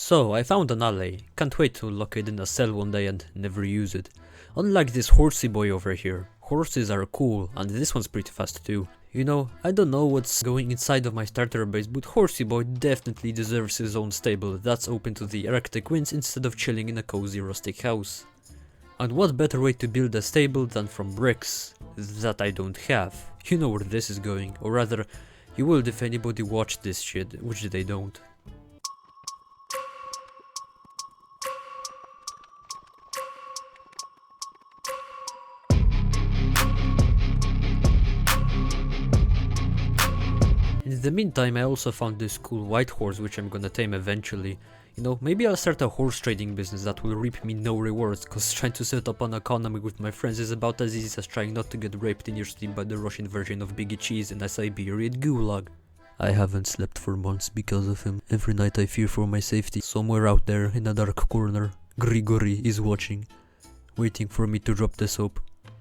So, I found an alley. Can't wait to lock it in a cell one day and never use it. Unlike this horsey boy over here. Horses are cool, and this one's pretty fast too. You know, I don't know what's going inside of my starter base, but horsey boy definitely deserves his own stable that's open to the Arctic winds instead of chilling in a cozy rustic house. And what better way to build a stable than from bricks that I don't have? You know where this is going, or rather, you will if anybody watched this shit, which they don't. In the meantime, I also found this cool white horse which I'm gonna tame eventually. You know, maybe I'll start a horse trading business that will reap me no rewards, cause trying to set up an economy with my friends is about as easy as trying not to get raped in your sleep by the Russian version of Biggie Cheese in a Siberian Gulag. I haven't slept for months because of him. Every night I fear for my safety. Somewhere out there in a dark corner, Grigory is watching, waiting for me to drop the soap.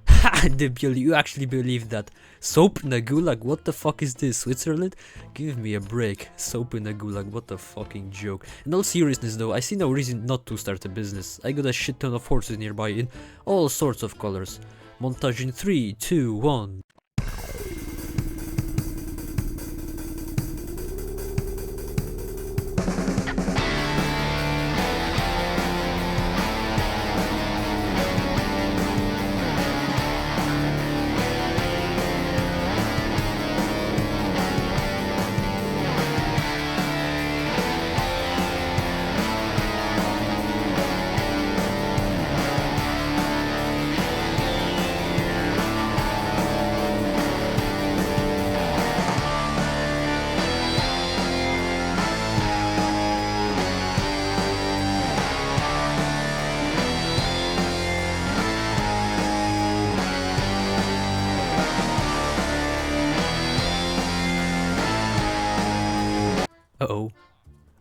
Ha! Debil, you actually believe that? Soap in a gulag? What the fuck is this? Switzerland? Give me a break. Soap in a gulag, what a fucking joke. In all seriousness though, I see no reason not to start a business. I got a shit ton of horses nearby in all sorts of colors. Montage in 3, 2, 1.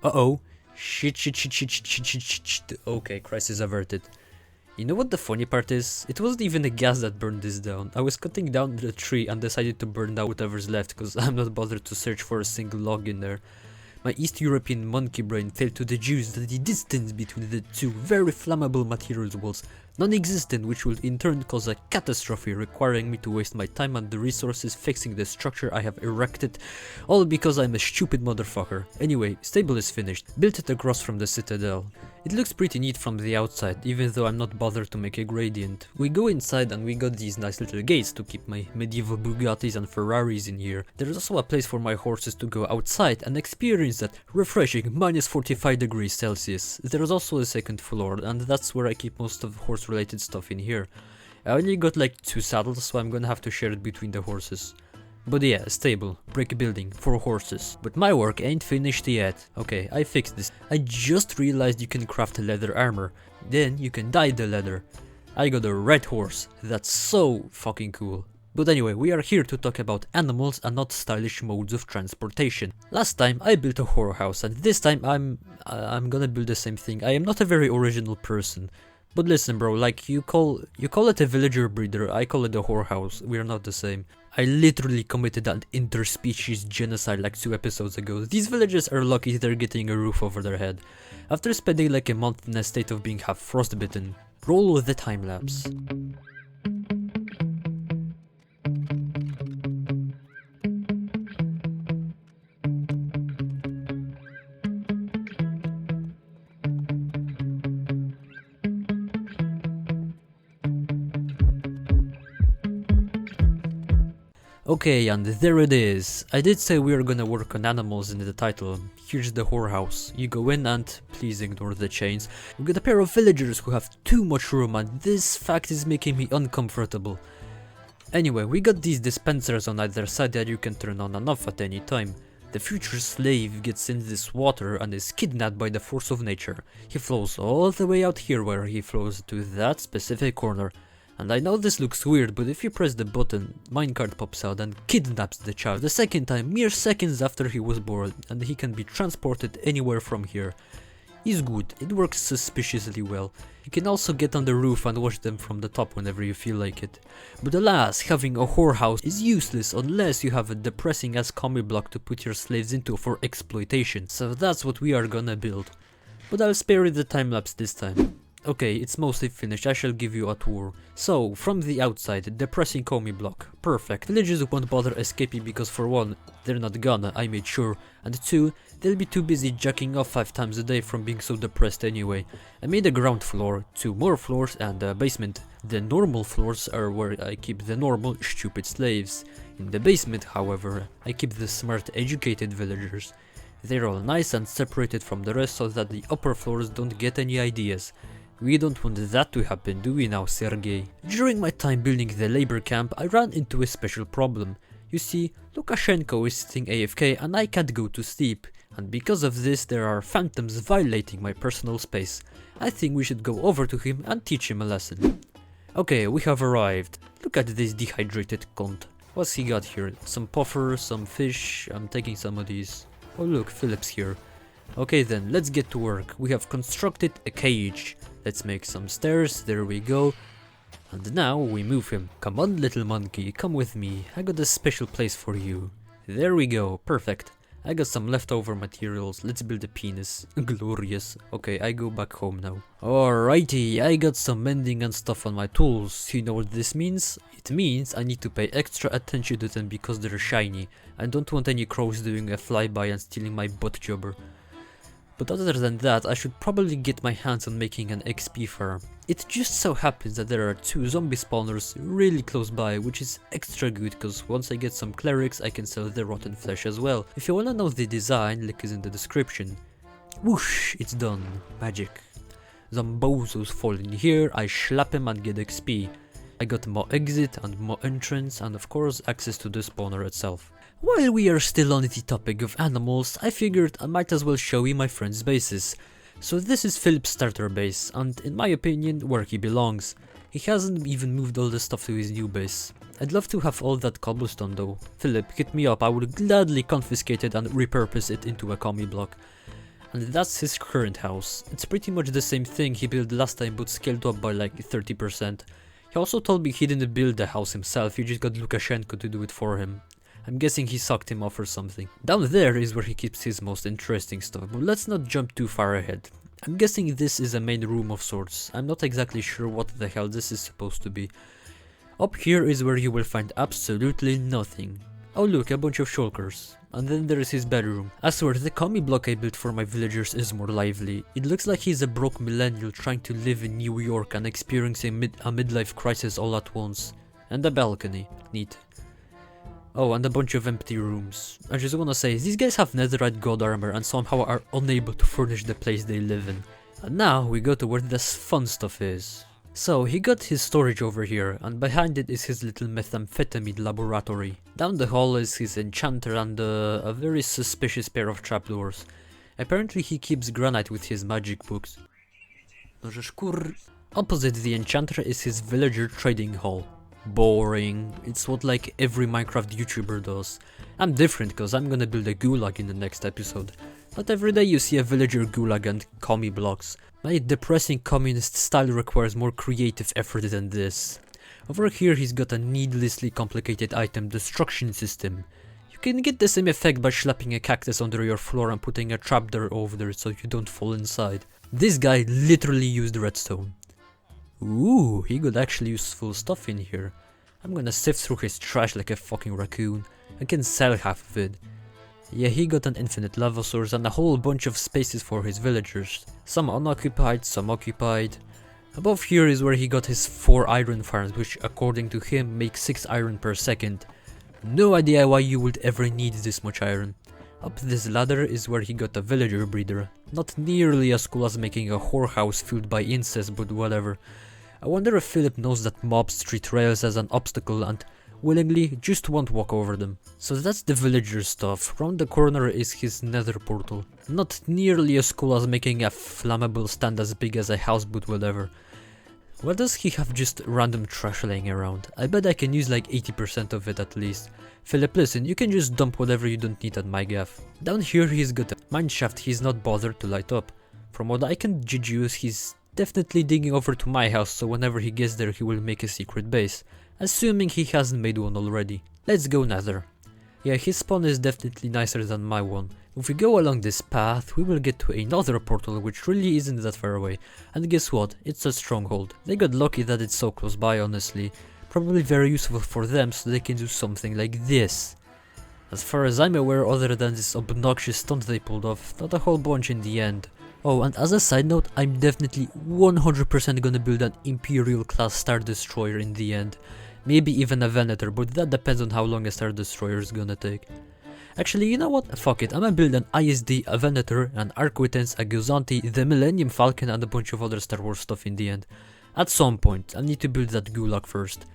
Uh-oh. Shit. Okay, crisis averted. You know what the funny part is? It wasn't even the gas that burned this down. I was cutting down the tree and decided to burn down whatever's left, cause I'm not bothered to search for a single log in there. My East European monkey brain failed to deduce that the distance between the two very flammable materials was non-existent, which would in turn cause a catastrophe, requiring me to waste my time and the resources fixing the structure I have erected, all because I'm a stupid motherfucker. Anyway, stable is finished. Built it across from the Citadel. It looks pretty neat from the outside, even though I'm not bothered to make a gradient. We go inside and we got these nice little gates to keep my medieval Bugattis and Ferraris in here. There's also a place for my horses to go outside and experience that refreshing minus 45 degrees Celsius. There's also a second floor, and that's where I keep most of the horse related stuff in here. I only got like 2 saddles, so I'm gonna have to share it between the horses. But yeah, stable, brick building, for horses. But my work ain't finished yet. Okay, I fixed this. I just realized you can craft leather armor. Then you can dye the leather. I got a red horse. That's so fucking cool. But anyway, we are here to talk about animals and not stylish modes of transportation. Last time I built a whorehouse, and this time I'm gonna build the same thing. I am not a very original person. But listen bro, like you call it a villager breeder, I call it a whorehouse. We are not the same. I literally committed an interspecies genocide like 2 episodes ago. These villagers are lucky they're getting a roof over their head. After spending like a month in a state of being half frostbitten. Roll with the time lapse. Okay, and there it is. I did say we are gonna work on animals in the title. Here's the whorehouse. You go in and, please ignore the chains, we got a pair of villagers who have too much room, and this fact is making me uncomfortable. Anyway, we got these dispensers on either side that you can turn on and off at any time. The future slave gets in this water and is kidnapped by the force of nature. He flows all the way out here where he flows to that specific corner. And I know this looks weird, but if you press the button, minecart pops out and kidnaps the child the second time, mere seconds after he was born, and he can be transported anywhere from here. Is good, it works suspiciously well. You can also get on the roof and watch them from the top whenever you feel like it. But alas, having a whorehouse is useless unless you have a depressing ass commie block to put your slaves into for exploitation, so that's what we are gonna build. but I'll spare you the time-lapse this time. Okay, it's mostly finished, I shall give you a tour. So, from the outside, depressing Komi block. Perfect. Villagers won't bother escaping because for one, they're not gonna, I made sure. And two, they'll be too busy jacking off 5 times a day from being so depressed anyway. I made a ground floor, 2 more floors and a basement. The normal floors are where I keep the normal, stupid slaves. In the basement, however, I keep the smart, educated villagers. They're all nice and separated from the rest so that the upper floors don't get any ideas. We don't want that to happen, do we now, Sergey? During my time building the labor camp, I ran into a special problem. You see, Lukashenko is sitting AFK and I can't go to sleep. And because of this, there are phantoms violating my personal space. I think we should go over to him and teach him a lesson. Okay, we have arrived. Look at this dehydrated cunt. What's he got here? Some puffer, some fish. I'm taking some of these. Oh look, Philip's here. Okay then, let's get to work. We have constructed a cage. Let's make some stairs, there we go. And now we move him. Come on little monkey, come with me. I got a special place for you. There we go, perfect. I got some leftover materials, let's build a penis. Glorious. Okay, I go back home now. Alrighty, I got some mending and stuff on my tools. You know what this means? It means I need to pay extra attention to them because they're shiny. I don't want any crows doing a flyby and stealing my butt jobber. But other than that, I should probably get my hands on making an XP farm. It just so happens that there are 2 zombie spawners really close by, which is extra good cause once I get some clerics I can sell the rotten flesh as well. If you wanna know the design, link is in the description. Whoosh, it's done. Magic. Zombozos fall in here, I slap him and get XP. I got more exit and more entrance and of course access to the spawner itself. While we are still on the topic of animals, I figured I might as well show you my friend's bases. So this is Philip's starter base, and in my opinion, where he belongs. He hasn't even moved all the stuff to his new base. I'd love to have all that cobblestone though. Philip, hit me up, I would gladly confiscate it and repurpose it into a commie block. And that's his current house. It's pretty much the same thing he built last time but scaled up by like 30%. He also told me he didn't build the house himself, he just got Lukashenko to do it for him. I'm guessing he sucked him off or something. Down there is where he keeps his most interesting stuff, but let's not jump too far ahead. I'm guessing this is a main room of sorts. I'm not exactly sure what the hell this is supposed to be. Up here is where you will find absolutely nothing. Oh look, a bunch of shulkers. And then there is his bedroom. I swear, the commie block I built for my villagers is more lively. It looks like he's a broke millennial trying to live in New York and experiencing a midlife crisis all at once. And a balcony. Neat. Oh, and a bunch of empty rooms. I just wanna say, these guys have netherite god armor and somehow are unable to furnish the place they live in. And now we go to where the fun stuff is. So, he got his storage over here, and behind it is his little methamphetamine laboratory. Down the hall is his enchanter and a very suspicious pair of trapdoors. Apparently he keeps granite with his magic books. Opposite the enchanter is his villager trading hall. Boring. It's what like every Minecraft YouTuber does. I'm different cause I'm gonna build a gulag in the next episode. Not every day you see a villager gulag and commie blocks. My depressing communist style requires more creative effort than this. Over here he's got a needlessly complicated item destruction system. You can get the same effect by slapping a cactus under your floor and putting a trapdoor over there so you don't fall inside. This guy literally used redstone. Ooh, he got actually useful stuff in here. I'm gonna sift through his trash like a fucking raccoon. I can sell half of it. Yeah, he got an infinite lava source and a whole bunch of spaces for his villagers. Some unoccupied, some occupied. Above here is where he got his 4 iron farms, which according to him make 6 iron per second. No idea why you would ever need this much iron. Up this ladder is where he got a villager breeder. Not nearly as cool as making a whorehouse fueled by incest, but whatever. I wonder if Philip knows that mobs treat rails as an obstacle and willingly just won't walk over them. So that's the villager stuff. Round the corner is his nether portal. Not nearly as cool as making a flammable stand as big as a house, but whatever. Why does he have just random trash laying around? I bet I can use like 80% of it at least. Philip, listen, you can just dump whatever you don't need at my gaff. Down here he's got a mineshaft he's not bothered to light up. From what I can deduce, he's definitely digging over to my house, so whenever he gets there he will make a secret base. Assuming he hasn't made one already. Let's go nether. Yeah, his spawn is definitely nicer than my one. If we go along this path, we will get to another portal which really isn't that far away. And guess what? It's a stronghold. They got lucky that it's so close by, honestly. Probably very useful for them so they can do something like this. As far as I'm aware, other than this obnoxious stunt they pulled off, not a whole bunch in the end. Oh, and as a side note, I'm definitely 100% gonna build an Imperial class Star Destroyer in the end. Maybe even a Venator, but that depends on how long a Star Destroyer is gonna take. Actually, you know what? Fuck it, I'm gonna build an ISD, a Venator, an Arquitens, a Guzanti, the Millennium Falcon, and a bunch of other Star Wars stuff in the end. At some point, I need to build that Gulag first.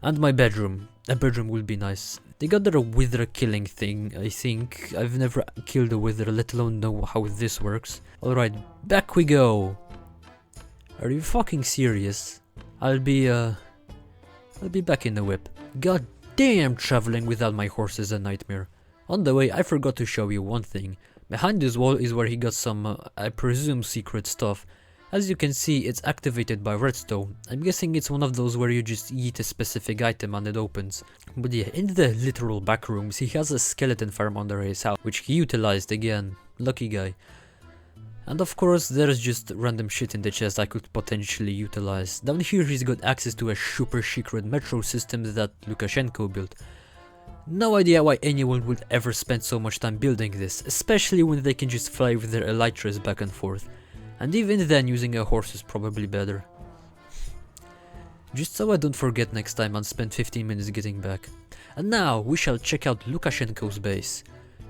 And my bedroom. A bedroom will be nice. They got their wither killing thing, I think. I've never killed a wither, let alone know how this works. Alright, back we go! Are you fucking serious? I'll be back in the whip. God damn, traveling without my horse is a nightmare. On the way, I forgot to show you one thing. Behind this wall is where he got some, I presume, secret stuff. As you can see, it's activated by redstone. I'm guessing it's one of those where you just eat a specific item and it opens. But yeah, in the literal back rooms, he has a skeleton farm under his house, which he utilized again. Lucky guy. And of course, there's just random shit in the chest I could potentially utilize. Down here, he's got access to a super secret metro system that Lukashenko built. No idea why anyone would ever spend so much time building this, especially when they can just fly with their elytras back and forth. And even then, using a horse is probably better. Just so I don't forget next time and spend 15 minutes getting back. And now, we shall check out Lukashenko's base.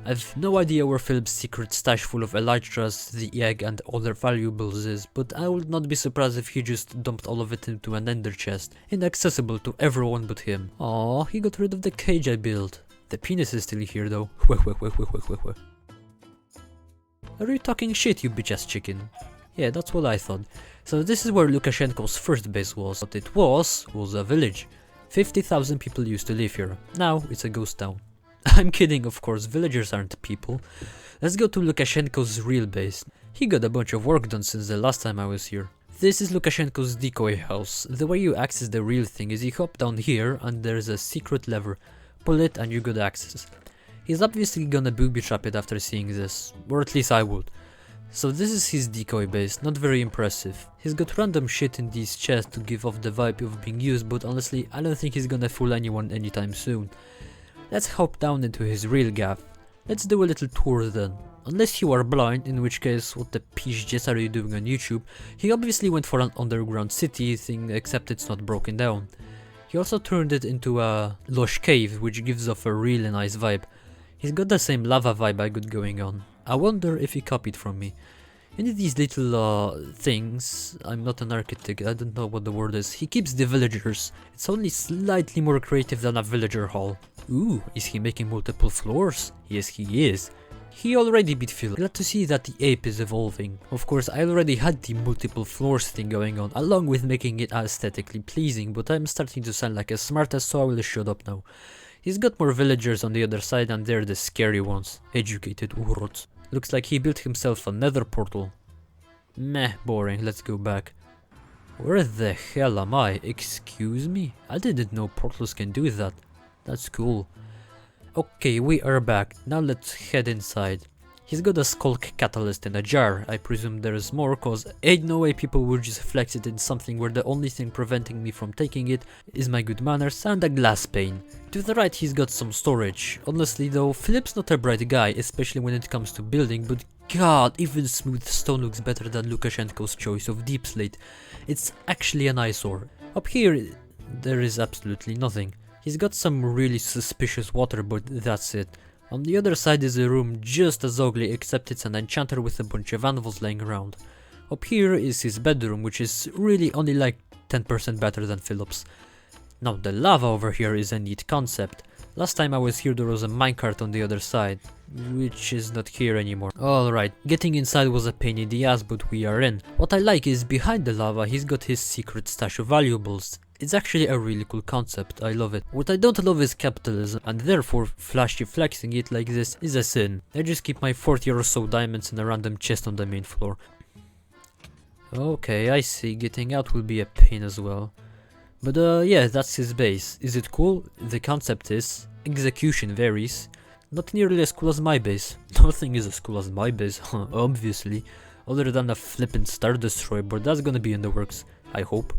I've no idea where Philip's secret stash full of elytras, the egg and other valuables is, but I would not be surprised if he just dumped all of it into an ender chest, inaccessible to everyone but him. Aww, he got rid of the cage I built. The penis is still here though. Are you talking shit, you bitch-ass chicken? Yeah, that's what I thought. So this is where Lukashenko's first base was. What it was a village. 50,000 people used to live here. Now it's a ghost town. I'm kidding, of course, villagers aren't people. Let's go to Lukashenko's real base. He got a bunch of work done since the last time I was here. This is Lukashenko's decoy house. The way you access the real thing is you hop down here and there's a secret lever. Pull it and you got access. He's obviously gonna booby trap it after seeing this, or at least I would. So this is his decoy base, not very impressive. He's got random shit in these chests to give off the vibe of being used, but honestly I don't think he's gonna fool anyone anytime soon. Let's hop down into his real gaff. Let's do a little tour then. Unless you are blind, in which case what the pizjes are you doing on YouTube? He obviously went for an underground city thing, except it's not broken down. He also turned it into a lush cave, which gives off a really nice vibe. He's got the same lava vibe I got going on. I wonder if he copied from me. In these little things, I'm not an architect, I don't know what the word is, he keeps the villagers. It's only slightly more creative than a villager hall. Ooh, is he making multiple floors? Yes, he is. He already beat Phil. Glad to see that the ape is evolving. Of course, I already had the multiple floors thing going on, along with making it aesthetically pleasing, but I'm starting to sound like a smartass, so I will shut up now. He's got more villagers on the other side, and they're the scary ones. Educated urods. Looks like he built himself a nether portal. Meh, boring, let's go back. Where the hell am I? Excuse me? I didn't know portals can do that. That's cool. Okay, we are back. Now let's head inside. He's got a skulk catalyst in a jar. I presume there's more, cause ain't no way people would just flex it in something where the only thing preventing me from taking it is my good manners and a glass pane. To the right he's got some storage. Honestly though, Philip's not a bright guy, especially when it comes to building, but god, even smooth stone looks better than Lukashenko's choice of deep slate. It's actually an eyesore. Up here, there is absolutely nothing. He's got some really suspicious water, but that's it. On the other side is a room just as ugly, except it's an enchanter with a bunch of anvils laying around. Up here is his bedroom, which is really only like 10% better than Philip's. Now the lava over here is a neat concept. Last time I was here there was a minecart on the other side, which is not here anymore. Alright, getting inside was a pain in the ass, but we are in. What I like is behind the lava he's got his secret stash of valuables. It's actually a really cool concept, I love it. What I don't love is capitalism, and therefore flashy flexing it like this is a sin. I just keep my 40 or so diamonds in a random chest on the main floor. Okay, I see, getting out will be a pain as well. But yeah, that's his base. Is it cool? The concept is execution varies. Not nearly as cool as my base. Nothing is as cool as my base, obviously. Other than a flippin' Star Destroyer, but that's gonna be in the works, I hope.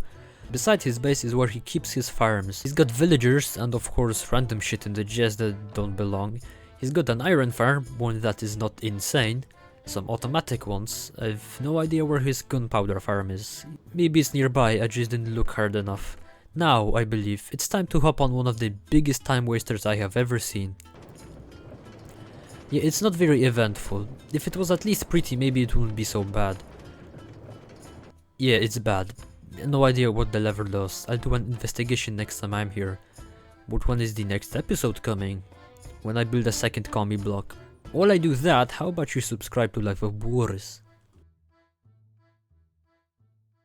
Beside his base is where he keeps his farms. He's got villagers and of course random shit in the chests that don't belong. He's got an iron farm, one that is not insane. Some automatic ones. I've no idea where his gunpowder farm is. Maybe it's nearby, I just didn't look hard enough. Now, I believe, it's time to hop on one of the biggest time wasters I have ever seen. Yeah, it's not very eventful. If it was at least pretty, maybe it wouldn't be so bad. Yeah, it's bad. No idea what the lever does. I'll do an investigation next time I'm here. But when is the next episode coming? When I build a second commie block. While I do that, how about you subscribe to Life of Boris?